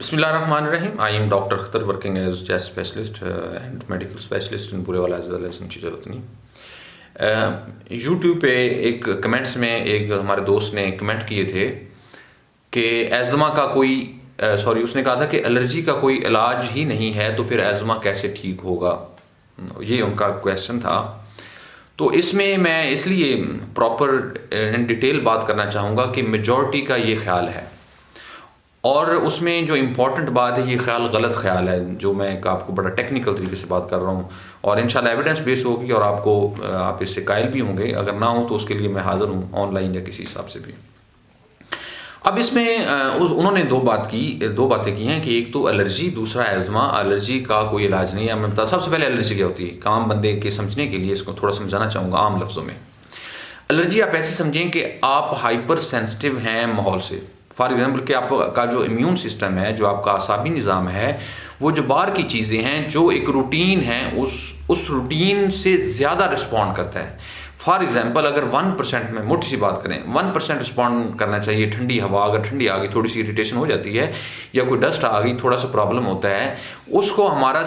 Bismillahirrahmanirrahim. I am Dr. Khatar working as chest specialist and medical specialist in Burewala as well as in Chijotni. YouTube पे एक comments में एक हमारे दोस्त ने कमेंट किए थे कि एज़मा का कोई उसने कहा था कि एलर्जी का कोई इलाज ही नहीं है तो फिर एज़मा कैसे ठीक होगा, ये उनका क्वेश्चन था। तो इसमें मैं इसलिए प्रॉपर इन डिटेल बात करना चाहूँगा कि मेजॉरिटी का ये ख्याल है और उसमें जो इम्पॉर्टेंट बात है, ये ख्याल गलत ख्याल है जो मैं आपको बड़ा टेक्निकल तरीके से बात कर रहा हूँ और इंशाल्लाह एविडेंस बेस होगी और आप इससे कायल भी होंगे। अगर ना हो तो उसके लिए मैं हाज़िर हूँ ऑनलाइन या किसी हिसाब से भी। अब इसमें उन्होंने दो बातें की हैं कि एक तो एलर्जी, दूसरा एज़मा। एलर्जी का कोई इलाज नहीं है। मैं बता सबसे पहले एलर्जी क्या होती है, आम बंदे के समझने के लिए इसको थोड़ा समझाना चाहूँगा आम लफ्ज़ों में। एलर्जी आप ऐसे समझें कि आप हाइपर सेंसिटिव हैं माहौल से। फॉर एग्जाम्पल कि आपका जो इम्यून सिस्टम है, जो आपका आसाबी निज़ाम है, वो जो बाहर की चीज़ें हैं, जो एक रूटीन है, उस रूटीन से ज़्यादा रिस्पॉन्ड करता है। फॉर एग्जाम्पल अगर 1% में मोटी सी बात करें, 1% रिस्पॉन्ड करना चाहिए ठंडी हवा। अगर ठंडी आ गई, थोड़ी सी इरिटेशन हो जाती है या कोई डस्ट आ गई, थोड़ा सा प्रॉब्लम होता है, उसको हमारा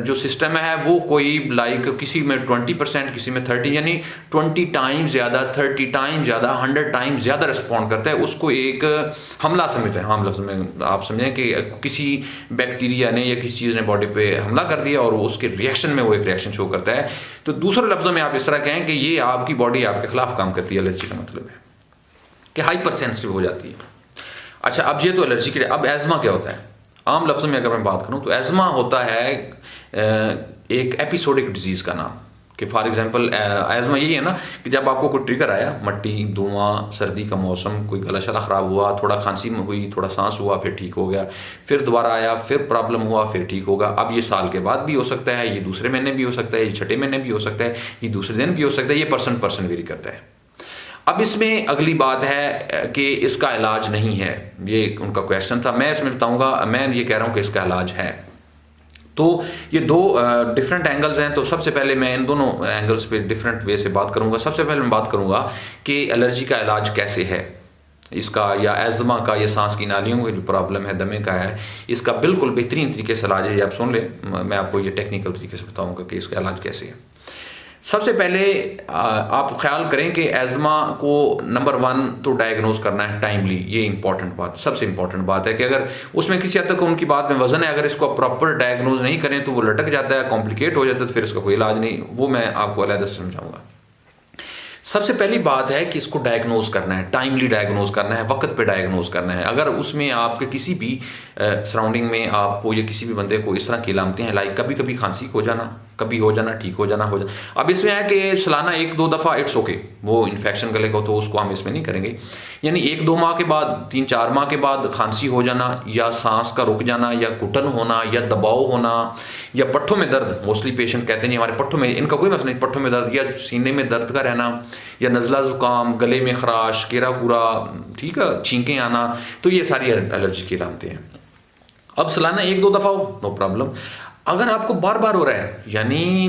जो सिस्टम है वो कोई किसी में 20%, किसी में 30, यानी 20 टाइम्स ज़्यादा, 30 टाइम्स ज़्यादा, 100 टाइम्स ज़्यादा रिस्पॉन्ड करता है। उसको एक हमला समझते हैं। आम लफ्ज़ में आप समझें कि किसी बैक्टीरिया ने या किसी चीज़ ने बॉडी पे हमला कर दिया और उसके रिएक्शन में वो एक रिएक्शन शो करता है। तो दूसरे लफ्ज़ों में आप इस तरह कहें कि ये आपकी बॉडी आपके खिलाफ काम करती है। एलर्जी का मतलब है कि हाइपर सेंसिटिव हो जाती है। अच्छा, अब ये तो एलर्जी के लिए। अब एज़मा क्या होता है? आम लफ्ज़ों में अगर मैं बात करूं तो एज़मा होता है एक एपिसोडिक डिजीज़ का नाम। कि फॉर एग्जांपल एज़मा यही है ना कि जब आपको कोई ट्रिगर आया, मट्टी, धुआं, सर्दी का मौसम, कोई गला शला ख़राब हुआ, थोड़ा खांसी में हुई, थोड़ा सांस हुआ, फिर ठीक हो गया, फिर दोबारा आया, फिर प्रॉब्लम हुआ, फिर ठीक होगा। अब ये साल के बाद भी हो सकता है, ये दूसरे महीने भी हो सकता है, ये छठे महीने भी हो सकता है, ये दूसरे दिन भी हो सकता है। ये पर्सन वेरी करता है। अब इसमें अगली बात है कि इसका इलाज नहीं है, ये उनका क्वेश्चन था। मैं इसमें बताऊंगा, मैं ये कह रहा हूं कि इसका इलाज है। तो ये दो डिफरेंट एंगल्स हैं। तो सबसे पहले मैं इन दोनों एंगल्स पे डिफरेंट वे से बात करूंगा। सबसे पहले मैं बात करूंगा कि एलर्जी का इलाज कैसे है इसका, या एज़मा का, या सांस की नालियों का जो प्रॉब्लम है, दमे का है, इसका बिल्कुल बेहतरीन तरीके से इलाज है। ये आप सुन लें, मैं आपको ये टेक्निकल तरीके से बताऊंगा कि इसका इलाज कैसे है। सबसे पहले आप ख्याल करें कि एज़मा को नंबर 1 तो डायग्नोज करना है टाइमली। ये इंपॉर्टेंट बात, सबसे इंपॉर्टेंट बात है कि अगर उसमें किसी हद तक उनकी बात में वजन है, अगर इसको प्रॉपर डायग्नोज नहीं करें तो वो लटक जाता है, कॉम्प्लिकेट हो जाता है, तो फिर इसका कोई इलाज नहीं। वो मैं आपको अलग से समझाऊंगा। सबसे पहली बात है कि इसको डायग्नोज करना है, टाइमली डायग्नोज करना है, वक्त पे डायग्नोज करना है। अगर उसमें आपके किसी भी सराउंडिंग में आपको या किसी भी बंदे को इस तरह की लामतें हैं, लाइक कभी कभी खांसी हो जाना, कभी हो जाना, ठीक हो जाना, हो जाना। अब इसमें है कि सालाना 1-2 दफ़ा इट्स ओके, वो इन्फेक्शन गले को तो उसको हम इसमें नहीं करेंगे। यानी 1-2 माह के बाद, 3-4 माह के बाद खांसी हो जाना, या सांस का रुक जाना, या घुटन होना, या दबाव होना, या पट्ठों में दर्द। मोस्टली पेशेंट कहते हैं हमारे पट्ठों में, इनका कोई मसला नहीं, पट्ठों में दर्द या सीने में दर्द का रहना, या नज़ला ज़ुकाम, गले में खराश, केरा पूरा, ठीक है, छींकें आना, तो ये सारी एलर्जी की अलामतें हैं। अब सालाना 1-2 दफ़ा हो, नो प्रॉब्लम। अगर आपको बार बार हो रहा है, यानी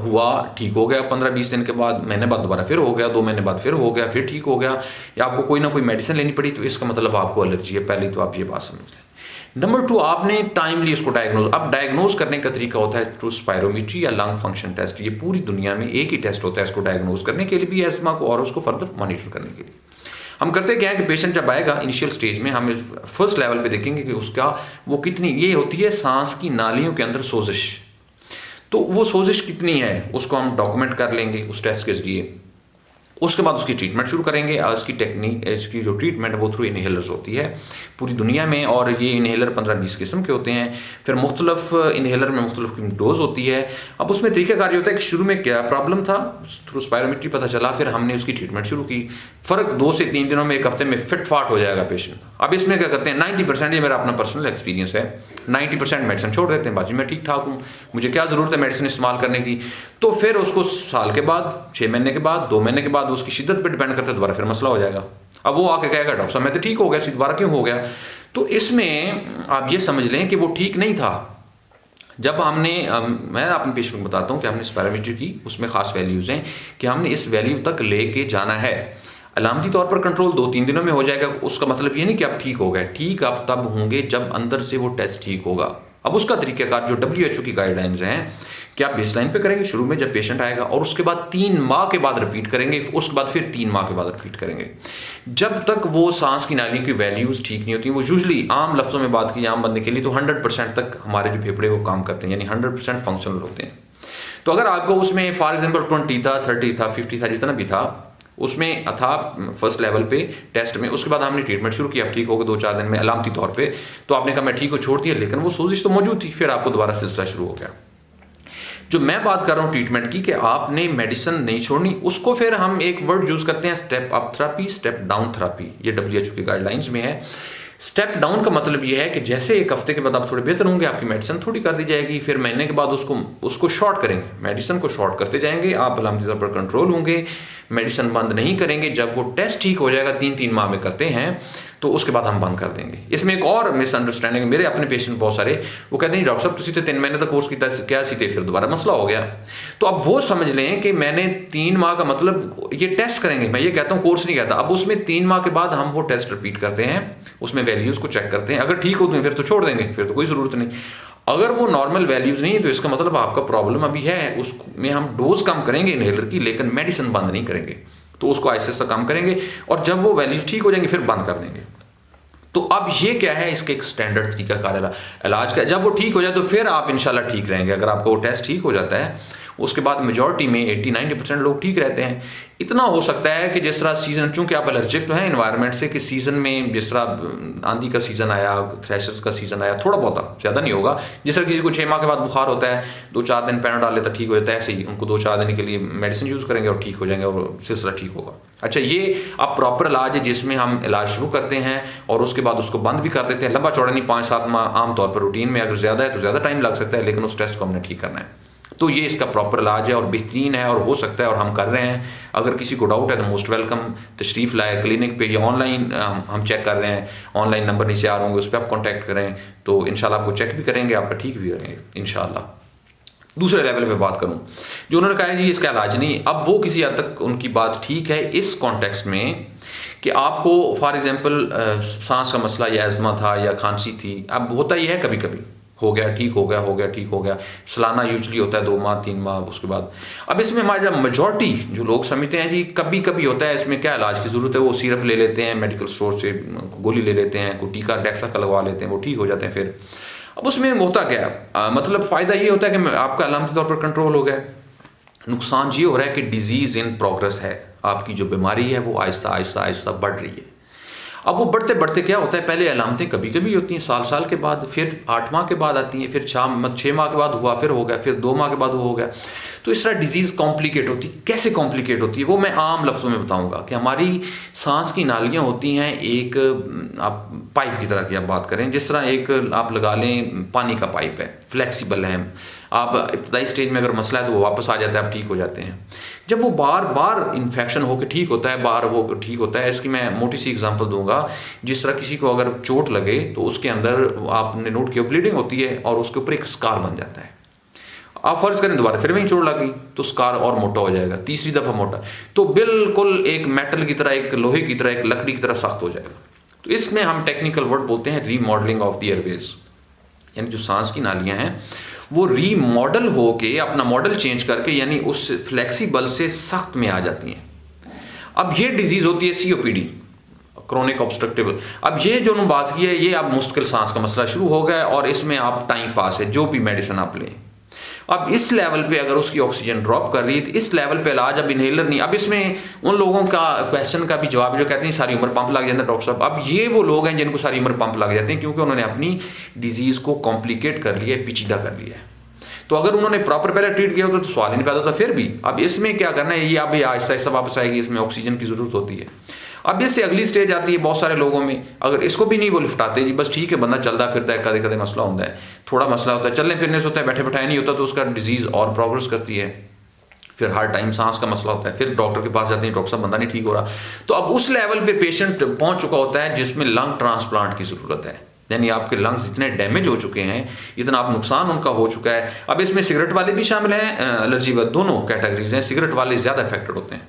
हुआ, ठीक हो गया, 15-20 दिन के बाद, महीने बाद दोबारा फिर हो गया, 2 महीने बाद फिर हो गया, फिर ठीक हो गया, या आपको कोई ना कोई मेडिसिन लेनी पड़ी, तो इसका मतलब आपको एलर्जी है। पहले तो आप ये बात समझ लें। नंबर 2, आपने टाइमली इसको डायग्नोज। अब डायग्नोज करने का तरीका होता है थ्रू स्पायरोमीट्री या लंग फंक्शन टेस्ट। ये पूरी दुनिया में एक ही टेस्ट होता है इसको डायग्नोज करने के लिए भी, एस्मा को, और उसको फर्दर मॉनिटर करने के लिए। हम करते क्या है कि पेशेंट जब आएगा इनिशियल स्टेज में, हम फर्स्ट लेवल पे देखेंगे कि उसका वो कितनी, ये होती है सांस की नालियों के अंदर सोजिश। तो वो सोजिश कितनी है उसको हम डॉक्यूमेंट कर लेंगे उस टेस्ट के जरिए। उसके बाद उसकी ट्रीटमेंट शुरू करेंगे। इसकी टेक्निक, इसकी जो ट्रीटमेंट है वो थ्रू इनहेलर्स होती है पूरी दुनिया में, और ये इनहेलर 15-20 किस्म के होते हैं। फिर मुख्तलिफ इनहेलर में मुख्तलिफ डोज होती है। अब उसमें तरीक़ाकार ये होता है कि शुरू में क्या प्रॉब्लम था, थ्रू स्पायरोमीट्री पता चला, फिर हमने उसकी ट्रीटमेंट शुरू की। फ़र्क 2 से 3 दिनों में, 1 हफ्ते में फिट फाट हो जाएगा पेशेंट। अब इसमें क्या करते हैं, 90%, ये मेरा अपना पर्सनल एक्सपीरियंस है, 90% मेडिसिन छोड़ देते हैं। बाकी मैं ठीक ठाक हूँ, मुझे क्या ज़रूरत है मेडिसिन इस्तेमाल करने की। तो फिर उसको साल के बाद, 6 महीने के बाद, 2 महीने के बाद, उसकी शिद्दत पर डिपेंड करता है, दोबारा फिर मसला हो जाएगा। अब वो आके कहेगा डॉक्टर साहब मैं तो ठीक हो गया, दोबारा क्यों हो गया? तो इसमें आप ये समझ लें कि वो ठीक नहीं था। जब हमने मैं अपने पेशेंट को बताता हूँ कि हमने स्पायरोमीट्री की, उसमें ख़ास वैल्यूज़ हैं कि हमने इस वैल्यू तक लेके जाना है। अलामती तौर पर कंट्रोल 2-3 दिनों में हो जाएगा, उसका मतलब ये नहीं कि आप ठीक हो गए। ठीक आप तब होंगे जब अंदर से वो टेस्ट ठीक होगा। अब उसका तरीक़ाकार जो WHO की गाइडलाइंस हैं कि आप बेसलाइन पे करेंगे शुरू में जब पेशेंट आएगा, और उसके बाद 3 माह के बाद रिपीट करेंगे, उसके बाद फिर 3 माह के बाद रिपीट करेंगे। जब तक वो सांस की नालियों की वैल्यूज़ ठीक नहीं होती, वो यूजुअली आम लफ्ज़ों में बात की आम बंदे के लिए तो 100% तक हमारे जो फेफड़े वो काम करते हैं, यानी 100% फंक्शनल होते हैं। तो अगर आपको उसमें फॉर एग्जाम्पल 20 था, 30 था, 50 था, जितना भी था, उसमें था फर्स्ट लेवल पे टेस्ट में, उसके बाद हमने ट्रीटमेंट शुरू किया, आप ठीक हो गए 2-4 दिन में अलामती तौर पे, तो आपने कहा मैं ठीक हो, छोड़ दिया, लेकिन वो सोजिश तो मौजूद थी, फिर आपको दोबारा सिलसिला शुरू हो गया। जो मैं बात कर रहा हूँ ट्रीटमेंट की कि आपने मेडिसिन नहीं छोड़नी, उसको फिर हम एक वर्ड यूज़ करते हैं step up therapy, step down therapy, ये WHO की गाइडलाइंस में है। स्टेप डाउन का मतलब ये है कि जैसे 1 हफ्ते के बाद आप थोड़े बेहतर होंगे, आपकी मेडिसिन थोड़ी कर दी जाएगी, फिर महीने के बाद उसको शॉर्ट करेंगे, मेडिसिन को शॉर्ट करते जाएंगे, आप अलामती तौर पर कंट्रोल होंगे, मेडिसिन बंद नहीं करेंगे। जब वो टेस्ट ठीक हो जाएगा, 3-3 माह में करते हैं, तो उसके बाद हम बंद कर देंगे। इसमें एक और मिसअंडरस्टैंडिंग, मेरे अपने पेशेंट बहुत सारे वो कहते हैं डॉक्टर साहब तुसी तो 3 महीने तक कोर्स किया, क्या सीते, फिर दोबारा मसला हो गया। तो अब वो समझ लें कि मैंने 3 माह का मतलब ये टेस्ट करेंगे, मैं ये कहता हूँ कोर्स नहीं कहता। अब उसमें 3 माह के बाद हम वो टेस्ट रिपीट करते हैं, उसमें वैल्यूज़ को चेक करते हैं, अगर ठीक होते हैं फिर तो छोड़ देंगे, फिर तो कोई ज़रूरत नहीं। अगर वो नॉर्मल वैल्यूज़ नहीं है तो इसका मतलब आपका प्रॉब्लम अभी है, उसमें हम डोज कम करेंगे इनहेलर की, लेकिन मेडिसिन बंद नहीं करेंगे, तो उसको ऐसे कम करेंगे, और जब वो वैल्यूज ठीक हो जाएंगे फिर बंद कर देंगे। तो अब ये क्या है, इसके एक स्टैंडर्ड तरीका कार इलाज का। जब वो ठीक हो जाए तो फिर आप इंशाल्लाह ठीक रहेंगे। अगर आपका वो टेस्ट ठीक हो जाता है, उसके बाद मेजॉरिटी में 80-90% लोग ठीक रहते हैं। इतना हो सकता है कि जिस तरह सीज़न, चूंकि आप एलर्जिक तो हैं इन्वायरमेंट से, कि सीज़न में जिस तरह आंधी का सीज़न आया, थ्रेशर्स का सीज़न आया, थोड़ा बहुत ज़्यादा नहीं होगा। जिस तरह किसी को 6 माह के बाद बुखार होता है, 2-4 दिन पैराडाल लेता ठीक हो जाता है, ऐसे ही उनको 2-4 दिन के लिए मेडिसिन यूज़ करेंगे और ठीक हो जाएंगे और सिलसिला ठीक होगा। अच्छा, ये अब प्रॉपर इलाज है जिसमें हम इलाज शुरू करते हैं और उसके बाद उसको बंद भी कर देते हैं। लंबा चौड़ा नहीं, 5-7 माह आमतौर पर रूटीन में, अगर ज़्यादा है तो ज़्यादा टाइम लग सकता है, लेकिन उस टेस्ट को हमने ठीक करना है। तो ये इसका प्रॉपर इलाज है और बेहतरीन है और हो सकता है, और हम कर रहे हैं। अगर किसी को डाउट है तो मोस्ट वेलकम, तशरीफ़ लाए क्लिनिक पे, या ऑनलाइन हम चेक कर रहे हैं, ऑनलाइन नंबर नीचे आ रहे होंगे, उस पर आप कॉन्टैक्ट करें, तो इंशाल्लाह आपको चेक भी करेंगे, आपका ठीक भी करेंगे इंशाल्लाह। दूसरे लेवल पे बात करूं, जो उन्होंने कहा है जी इसका इलाज नहीं, अब वो किसी हद तक उनकी बात ठीक है इस कॉन्टेक्स्ट में कि आपको फॉर एग्जांपल सांस का मसला या एज़मा था या खांसी थी, अब होता ही है कभी कभी, हो गया ठीक हो गया, हो गया ठीक हो गया, सालाना यूजली होता है 2 माह 3 माह उसके बाद। अब इसमें हमारा मेजॉरिटी जो लोग समझते हैं जी कभी कभी होता है, इसमें क्या इलाज की ज़रूरत है, वो सिरप ले लेते हैं मेडिकल स्टोर से, गोली ले लेते हैं, कोई टीका डेक्सा का लगवा लेते हैं, वो ठीक हो जाते हैं। फिर अब उसमें होता क्या मतलब फ़ायदा ये होता है कि आपका अलामती तौर पर कंट्रोल हो गया, नुकसान ये हो रहा है कि डिजीज़ इन प्रोग्रेस है, आपकी जो बीमारी है वो आहिस्ता आहिस्ता आहिस्ता बढ़ रही है। अब वो बढ़ते बढ़ते क्या होता है, पहले अलामतें कभी कभी होती हैं साल के बाद, फिर 8 माह के बाद आती हैं, फिर 6 माह के बाद हुआ, फिर हो गया, फिर 2 माह के बाद हो गया। तो इस तरह डिजीज़ कॉम्प्लिकेट होती है। कैसे कॉम्प्लिकेट होती है वो मैं आम लफ्ज़ों में बताऊंगा कि हमारी सांस की नालियाँ होती हैं एक, आप पाइप की तरह की आप बात करें, जिस तरह एक आप लगा लें पानी का पाइप है, फ्लेक्सिबल है, आप इब्तदाई स्टेज में अगर मसला है तो वो वापस आ जाता है, आप ठीक हो जाते हैं। जब वो बार बार इन्फेक्शन होकर ठीक होता है, बार वो ठीक होता है, इसकी मैं मोटी सी एग्जांपल दूंगा। जिस तरह किसी को अगर चोट लगे तो उसके अंदर आपने नोट किया ब्लीडिंग होती है और उसके ऊपर एक स्कार बन जाता है। आप फर्ज करें दोबारा फिर वहीं चोट लग गई तो स्कार और मोटा हो जाएगा, तीसरी दफ़ा मोटा, तो बिल्कुल एक मेटल की तरह, एक लोहे की तरह, एक लकड़ी की तरह सख्त हो जाएगा। तो इसमें हम टेक्निकल वर्ड बोलते हैं रीमॉडलिंग ऑफ द एयरवेज, यानी जो सांस की नालियाँ हैं वो रीमॉडल होके अपना मॉडल चेंज करके यानी उस फ्लेक्सिबल से सख्त में आ जाती हैं। अब ये डिजीज़ होती है COPD, क्रोनिक ऑब्स्ट्रक्टिव। अब ये जो उन्होंने बात की है, ये अब मुश्किल सांस का मसला शुरू हो गया और इसमें आप टाइम पास है, जो भी मेडिसिन आप लें। अब इस लेवल पे अगर उसकी ऑक्सीजन ड्रॉप कर रही है तो इस लेवल पे इलाज, अब इनहेलर नहीं। अब इसमें उन लोगों का क्वेश्चन का भी जवाब जो कहते हैं सारी उम्र पंप लग जाता है डॉक्टर साहब। अब ये वो लोग हैं जिनको सारी उम्र पंप लग जाते हैं क्योंकि उन्होंने अपनी डिजीज़ को कॉम्प्लिकेट कर लिया है, पेचीदा कर लिया है। तो अगर उन्होंने प्रॉपर पहले ट्रीट किया होता तो सवाल ही नहीं पैदा होता। फिर भी अब इसमें क्या करना है, ये अब आहिस्ता आहिस्ता वापस आएगी, इसमें ऑक्सीजन की ज़रूरत होती है। अब इससे अगली स्टेज आती है बहुत सारे लोगों में, अगर इसको भी नहीं वो लिफ्टाते जी, बस ठीक है बंदा चलता फिरता है, कदे कदे मसला होता है, थोड़ा मसला होता है, चलने फिरने से होता है, बैठे बैठाए नहीं होता, तो उसका डिजीज़ और प्रोग्रेस करती है। फिर हर टाइम सांस का मसला होता है, फिर डॉक्टर के पास जाते हैं, डॉक्टर साहब बंदा नहीं ठीक हो रहा। तो अब उस लेवल पे पेशेंट पहुंच चुका होता है जिसमें लंग ट्रांसप्लांट की ज़रूरत है, यानी आपके लंग्स इतने डैमेज हो चुके हैं, इतना आप नुकसान उनका हो चुका है। अब इसमें सिगरेट वाले भी शामिल हैं, एलर्जी वाले, दोनों कैटेगरीज हैं, सिगरेट वाले ज़्यादा अफेक्टेड होते हैं।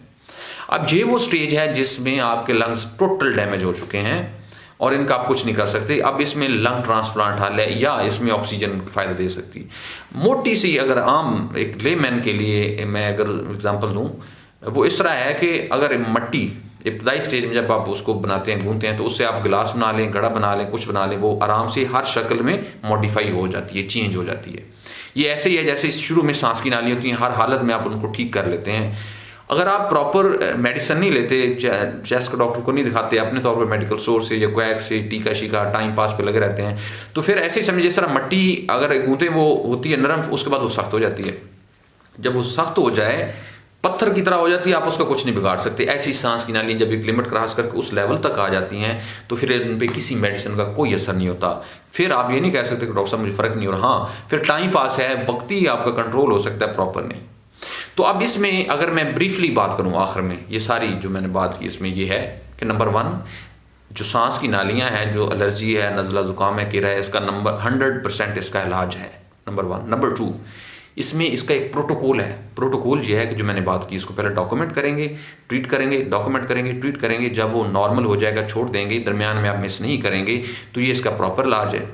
अब ये वो स्टेज है जिसमें आपके लंग्स टोटल डैमेज हो चुके हैं और इनका आप कुछ नहीं कर सकते। अब इसमें लंग ट्रांसप्लांट हल है या इसमें ऑक्सीजन फ़ायदा दे सकती। मोटी सी अगर आम एक लेमैन के लिए मैं अगर एग्जांपल दूं, वो इस तरह है कि अगर मट्टी इब्तदाई स्टेज में जब आप उसको बनाते हैं, गूंथते हैं, तो उससे आप गिलास बना लें, घड़ा बना लें, कुछ बना लें, वो आराम से हर शक्ल में मॉडिफाई हो जाती है, चेंज हो जाती है। ये ऐसे ही है जैसे शुरू में सांस की नाली होती है, हर हालत में आप उनको ठीक कर लेते हैं। अगर आप प्रॉपर मेडिसिन नहीं लेते, चेस्ट का डॉक्टर को नहीं दिखाते, अपने तौर पर मेडिकल स्टोर से या क्वैक से टीका शीका टाइम पास पे लगे रहते हैं, तो फिर ऐसे ही समझिए जिस तरह मट्टी अगर गूंथे वो होती है नरम, उसके बाद वो सख्त हो जाती है। जब वो सख्त हो जाए, पत्थर की तरह हो जाती है, आप उसका कुछ नहीं बिगाड़ सकते। ऐसी सांस की नाली जब एक लिमिट क्रॉस करके उस लेवल तक आ जाती हैं, तो फिर उन पर किसी मेडिसिन का कोई असर नहीं होता। फिर आप ये नहीं कह सकते कि डॉक्टर साहब मुझे फ़र्क नहीं हो रहा। हाँ, फिर टाइम पास है, वक्ती आपका कंट्रोल हो सकता है, प्रॉपर नहीं। तो अब इसमें अगर मैं ब्रीफली बात करूं आखिर में, ये सारी जो मैंने बात की इसमें ये है कि नंबर 1 जो सांस की नालियां हैं, जो एलर्जी है, नज़ला ज़ुकाम है, कीड़ा है, इसका नंबर 100% इसका इलाज है, नंबर 1। नंबर 2, इसमें इसका एक प्रोटोकॉल है। प्रोटोकॉल ये है कि जो मैंने बात की, इसको पहले डॉक्यूमेंट करेंगे, ट्रीट करेंगे, डॉक्यूमेंट करेंगे, ट्रीट करेंगे। जब वो नॉर्मल हो जाएगा, छोड़ देंगे, दरमियान में आप मिस नहीं करेंगे, तो ये इसका प्रॉपर इलाज है।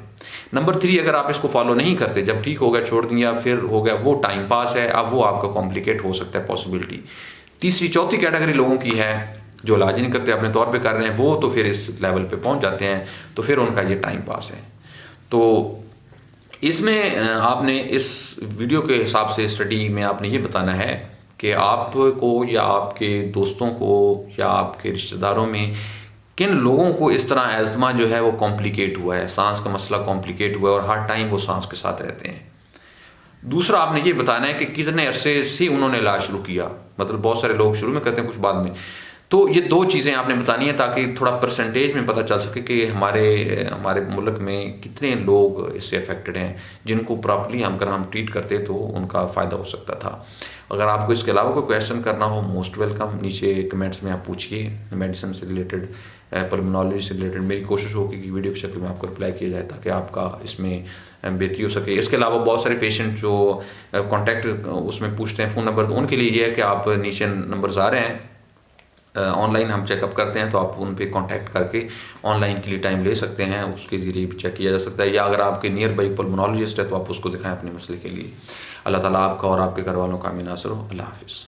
नंबर 3, अगर आप इसको फॉलो नहीं करते, जब ठीक हो गया छोड़ दिया, फिर हो गया, वो टाइम पास है, अब वो आपका कॉम्प्लिकेट हो सकता है पॉसिबिलिटी। तीसरी चौथी कैटेगरी लोगों की है जो इलाज नहीं करते, अपने तौर पे कर रहे हैं, वो तो फिर इस लेवल पे पहुंच जाते हैं, तो फिर उनका ये टाइम पास है। तो इसमें आपने इस वीडियो के हिसाब से स्टडी में आपने ये बताना है कि आपको या आपके दोस्तों को या आपके रिश्तेदारों में किन लोगों को इस तरह अस्थमा जो है वो कॉम्प्लिकेट हुआ है, सांस का मसला कॉम्प्लिकेट हुआ है और हर टाइम वो सांस के साथ रहते हैं। दूसरा आपने ये बताना है कि कितने अरसे से उन्होंने इलाज शुरू किया, मतलब बहुत सारे लोग शुरू में करते हैं, कुछ बाद में। तो ये 2 चीज़ें आपने बतानी है ताकि थोड़ा परसेंटेज में पता चल सके कि हमारे मुल्क में कितने लोग इससे अफेक्टेड हैं, जिनको प्रॉपर्ली हम ट्रीट करते तो उनका फ़ायदा हो सकता था। अगर आपको इसके अलावा कोई क्वेश्चन करना हो, मोस्ट वेलकम, नीचे कमेंट्स में आप पूछिए। मेडिसिन से रिलेटेड, पल्मोनोलॉजी से रिलेटेड मेरी कोशिश होगी कि वीडियो की शक्ल में आपको रिप्लाई किया जाए ताकि आपका इसमें बेहतरी हो सके। इसके अलावा बहुत सारे पेशेंट जो कॉन्टैक्ट उसमें पूछते हैं फ़ोन नंबर, तो उनके लिए ये है कि आप नीचे नंबर्स आ रहे हैं, ऑनलाइन हम चेकअप करते हैं, तो आप उन पे कांटेक्ट करके ऑनलाइन के लिए टाइम ले सकते हैं, उसके ज़रिए भी चेक किया जा सकता है। या अगर आपके नियर बाई पल्मोनोलॉजिस्ट है तो आप उसको दिखाएं अपने मसले के लिए। अल्लाह ताला आपका और आपके घर वालों का आमीन नासिर हो। अल्लाह हाफ़िज़।